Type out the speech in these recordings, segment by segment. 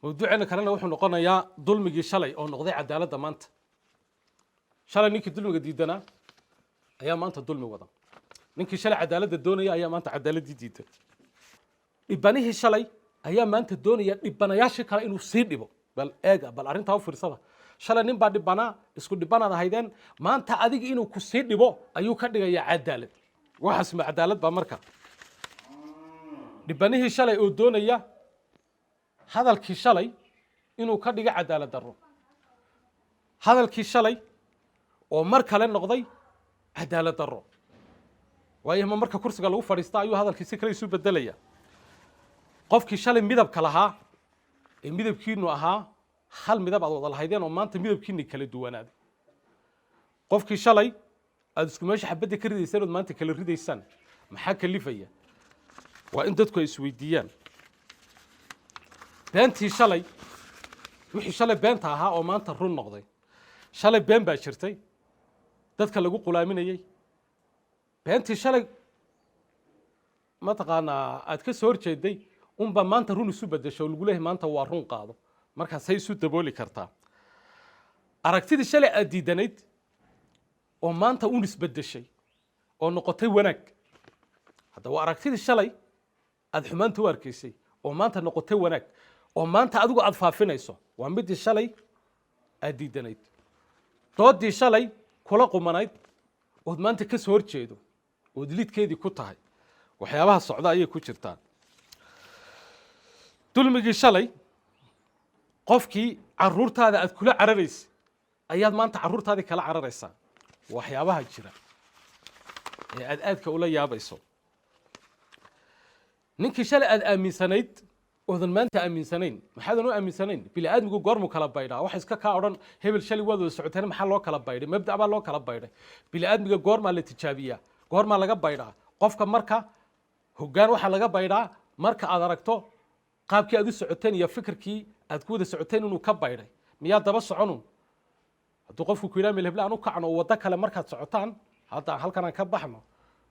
موضوعنا كلنا وحنا نقولنا يا ظلم جي شلي أو نقضي عدالة ضمانت شلي نيك ظلم جديدنا أيام ما أنت ظلم وضع نيك شلي عدالة الدنيا أيام ما أنت عدالة جديدة إبنيه شلي أيام ما أنت الدنيا إبنا ياشك إنه سيد إبو بل إيجا بل أرنت هاو فرصة شلي نيم بعد إبنا إسكود إبنا ده هيدن ما أنت أديك إنه كسيد إبو أيو كده يا عدالة وحسم عدالة بمركب إبنيه شلي أو الدنيا هذا الكيشلي إنه كدقة عدالة درو هذا الكيشلي ومركا للنقضي عدالة درو وأيهم مركا كرسي قالوا فريستا أيوه هذا الكيسي كلا يسوي بدلية قف كيشلي ميدب كلها الميدب كينو أها خل ميدب عضو الله هيدين وما أنت ميدب كيني كلا دوانادي قف كيشلي أدسكو ماشي حبدي كردي يسان وما أنت كلا ريدي يسان محاك اللي فيا وأنت تكو يسويديان بنتي شلي وحي شلي بنتها ها oo maanta run noqday shalay been baa jirtay dadka lagu qulaaminayay beentii shalay ma taqaana aad ka soo horjeeday ba maanta run isu bedesho lagu leeyahay maanta waa run qaado marka say isu dabooli kartaa aragtidii shalay aad diidanayd oo maanta is bedeshay oo noqotay wanaag hadda waa aragtidii shalay aad xumaanta u arkaysay oo maanta noqotay wanaag oo maanta adigu aad faafinayso waa midii shalay aad diidanayd doodii shalay kula qumanayd oo maanta ka soo horjeedo oo dilidkeedii ku tahay waxyaabaha socda ayay ku jirtaan dulmigii shalay qofkii caruurtaada aad kula cararaysay ayaad maanta caruurtaadii kala cararaysaa waxyaabaha jira ee aad aadka ula yaabayso ninkii shalay aad aaminsanayd وذن ما أنت أمين سنين ما حدا نو أمين سنين بلا آدم يقول قرمو كلا بايدا واحد إسكا كأورن هبل شلي وذو السعوديين محل لو كلا بايدا مبدأ بالله كلا بايدا بلا آدم يقول قرمة اللي تجابية قرمة لقى بايدا قف كمركا هجان واحد لقى بايدا مركا أدركته قاب كي أدو السعوديين يفكر كي أتكود السعوديين إنه كبايدا مياد ده بس عنون تقفوا كلام من الهبلاء نو كعنو وذاك لمركا السعوديين هذا هل كان كبحنا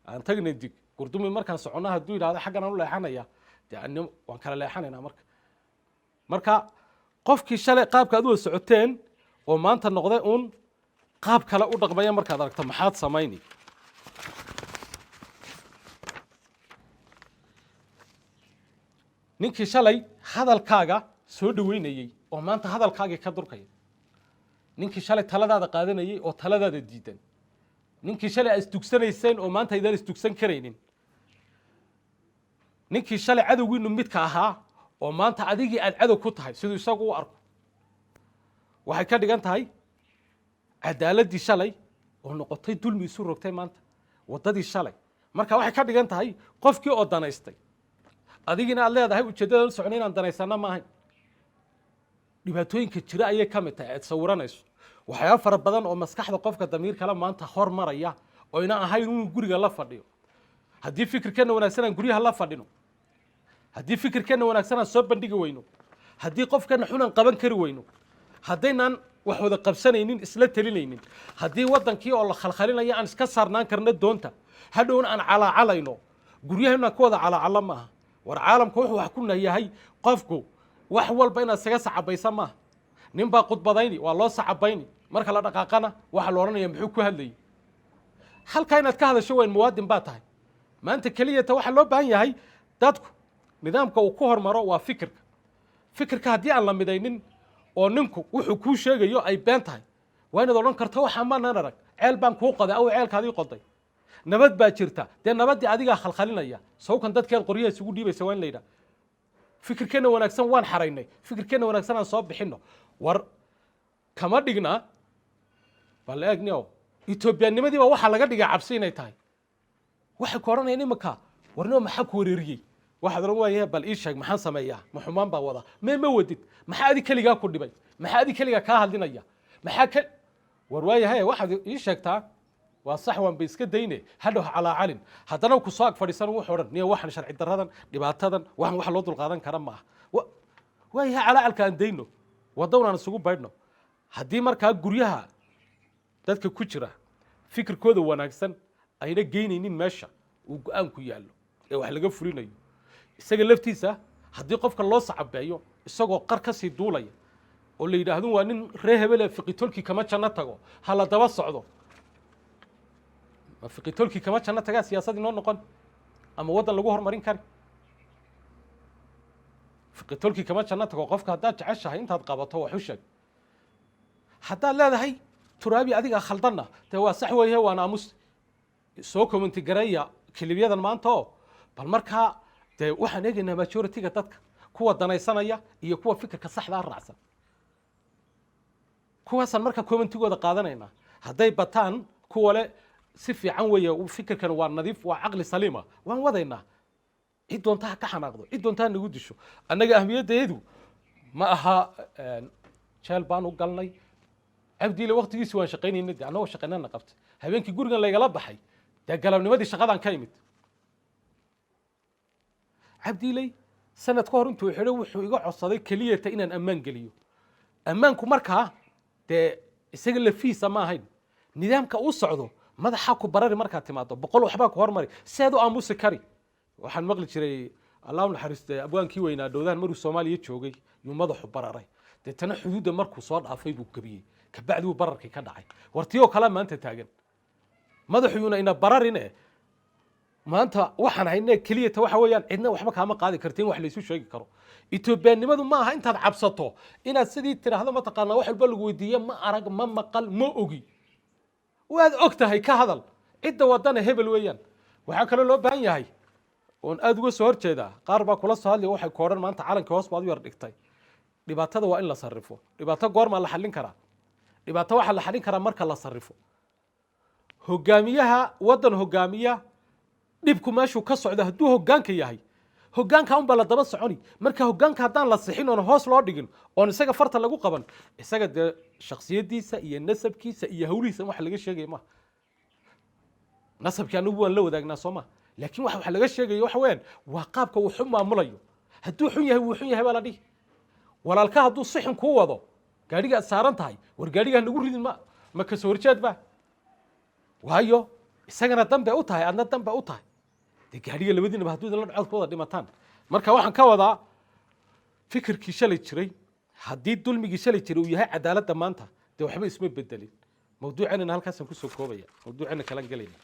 أنت جندك قردوم المركا سعناها الدوير هذا حاجة نقول له حنايا يعني وان كلا leexanayna marka qofkii shalay qaabka aad u socoteen oo maanta noqday qaab kale u dhaqmaya markaad aragto maxaad sameeyni ninkii shalay hadalkaaga soo dhaweynayay oo maanta hadalkaaga ka durkay ninkii shalay taladaada qaadanayay oo taladaada diidan ninkii shalay isdugsanayseen oo maanta idaan isdugsan kareynin ninkii shalay cadowgiinu midka ahaa oo maanta adigii aad cadow ku tahay sidoo isagu u arko waxay ka dhigan tahay cadaaladii shalay oo noqotay dulmi isu rogtay maanta wadadii shalay marka waxay ka dhigan tahay qofkii oo danaystay adigina aad leedahay ujeedada socon inaan danaysana ma ahayn dhibaatooyinka jira ayay ka mid tahay aad sawiranayso waxyaabo fara badan oo maskaxda qofka damiir kale maanta hormaraya oo ina ahayn inuu guriga la fadhiyo haddii fikirkeena wanaagsan aan guryaha la fadhino haddii fikirkeena wanaagsan aan soo bandhigi weyno haddii qofkeena xun aan qaban kari weyno haddaynan wax wada qabsanaynin isla talinaynin haddii wadankii oo la khalkhalinayo aan iska saarnaan karno doonta hadhowna aan calaacalayno guryaheena ku wada calaacala maaha war caalamku wuxuu wax ku nayahay qofku wax walba inaad isaga sacabaysa maaha nin baa khudbadayni waa loo sacabayni marka la dhaqaaqana waxa la oranayaa muxuu ku hadlayay halka inaad ka hadasho weyn muwaadin baa tahay maanta kaliya waxa loo baahan yahay dadku nidaamka uu ku hormaro waa fikirka haddii aan la midaynin oo ninku wuxuu ku sheegayo ay been tahay waa inaad oran karto waxa ma narag ceel baan ku qoday aw ceelkaadii qoday nabad baa jirta dee nabadii adiga khalkhalinaya sawkan dadkeed qoryaha isugu dhiibaysa waan leeyahay fikirkeena wanaagsan waan xaraynay fikirkeena wanaagsan aan soo bixino war kama dhigna bal eegniyo Ethiopianimadii waa waxa laga dhigay cabsi inay tahay waxa koranayna imaka warno maxaa ku wareeriyay waxaad oran waayay bal ii sheeg maxaan sameeyaa ma xumaan baa wada ma wadid maxaa adi kaliga ku dhibay maxaa adi kaliga ka hadlinaya maxaa ka war waayay waxaad ii sheegtaa waa sax waan bay iska daynay hadhow calaa calin haddana ku soo ag fadhiisan wuxuu oran niyo waxan sharci daradan dhibaatadan waxan wax loo dul qaadan kara ma waayay calaa calka aan dayno wadawna isugu baydhno haddii markaa guryaha dadka ku jira fikirkooda wanaagsan ayna geynaynin meesha uu go'aan ku yaalo ee wax laga furinayo isaga laftiisa haddii qofka loo sacabeeyo isagoo qar ka sii duulaya oo la yidhaahdo waa nin ree hebele fiqitolkii kama janno tago ha la daba socdo ma fiqitolkii kama janno tagaa siyaasadii noo noqon ama waddan lagu horumarin kari fiqitolkii kama janno tago qofka haddaad jeceshahay intaad qabato wax u sheeg haddaad leedahay turaabi adiga khaldanna dee waa sax weeye waa naamus soo commenti gareeya kilibyadan maanta oo bal markaa dee waxaan eegaynaa majority-ga dadka kuwa danaysanaya iyo kuwa fikirka saxda raacsan kuwaasan markaa commentigooda qaadanaynaa hadday bataan kuwa le si fiican weeye fikirkan waa nadiif waa caqli saliima waan wadaynaa cid doontaa ka xanaaqdo cid doontaa nagu disho annaga ahmiyaddeedu ma aha jeel baan u galnay cabdiile waqtigiisi waan shaqaynaynay dee annagoo shaqaynana qabtay habeenkii gurigan laygala baxay dee galabnimadii shaqadaan ka imid cabdiiley sanad ka hor intuu xidho wuxuu iga codsaday keliyata inaan ammaan geliyo ammaanku markaa dee isaga lafiisa ma ahayn nidaamka uu socdo madaxa ku barari markaad timaado boqol waxbaa ku hormari seed u aamusi kari waxaan maqli jiray allah u naxariistay abwaankii weynaa dhowdaan maruu soomaaliya joogay yuu madaxu bararay deetana xuduudda markuu soo dhaafay buu gabiyey kabacdi uu bararkii ka dhacay wartiyoo kale maanta taagan madaxuyuna ina bararine maanta waxaan haynaa keliyata waxa weeyaan cidna waxba kaama qaadi kartiin wax la isu sheegi karo Itoobiyaannimadu ma aha intaad cabsato inaad sidii tiraahdo ma taqaanaa wax walba lagu weydiiyo ma arag ma maqal ma ogi waad ogtahay ka hadal cidda wadana hebel weeyaan waxa kale loo baahan yahay oon aad uga soo horjeedaa qaar baa kula soo hadlay waxay koodhan maanta calanka hoos baad u yar dhigtay dhibaatada waa in la sarrifo dhibaato goorma la xallin karaa dhibaato waxa la xallin karaa marka la sarrifo hogaamiyaha waddan hogaamiya dhibku meeshuu ka socdo hadduu hoggaanka yahay hoggaanka un baa la daba soconi marka hoggaanka haddaan la sixin oon hoos loo dhigin oon isaga farta lagu qaban isaga dee shakhsiyadiisa iyo nasabkiisa iyo hawlihiisa wax laga sheegay ma nasabkii anigu waan la wadaagnaa soo ma laakiin waxa laga sheegayo waxa weeyaan waa qaabka uu xun maamulayo hadduu xun yahay wuu xun yahay baa la dhihi walaalka hadduu si xun kuu wado gaadhiga aad saaran tahay war gaadhiga nagu ridin ma ka soo horjeed ba waayo isagana dambe u tahay adna dambe u tahay dee gaadhiga labadiinaba hadduu idinla dhacood ku wada dhimataan marka waxaan ka wadaa fikirkii shalay jiray haddii dulmigii shalay jiray uu yahay cadaaladda maanta dee waxba isma bedelin mawduucanina halkaasaan kusoo koobaya mawduucana kalan gelayna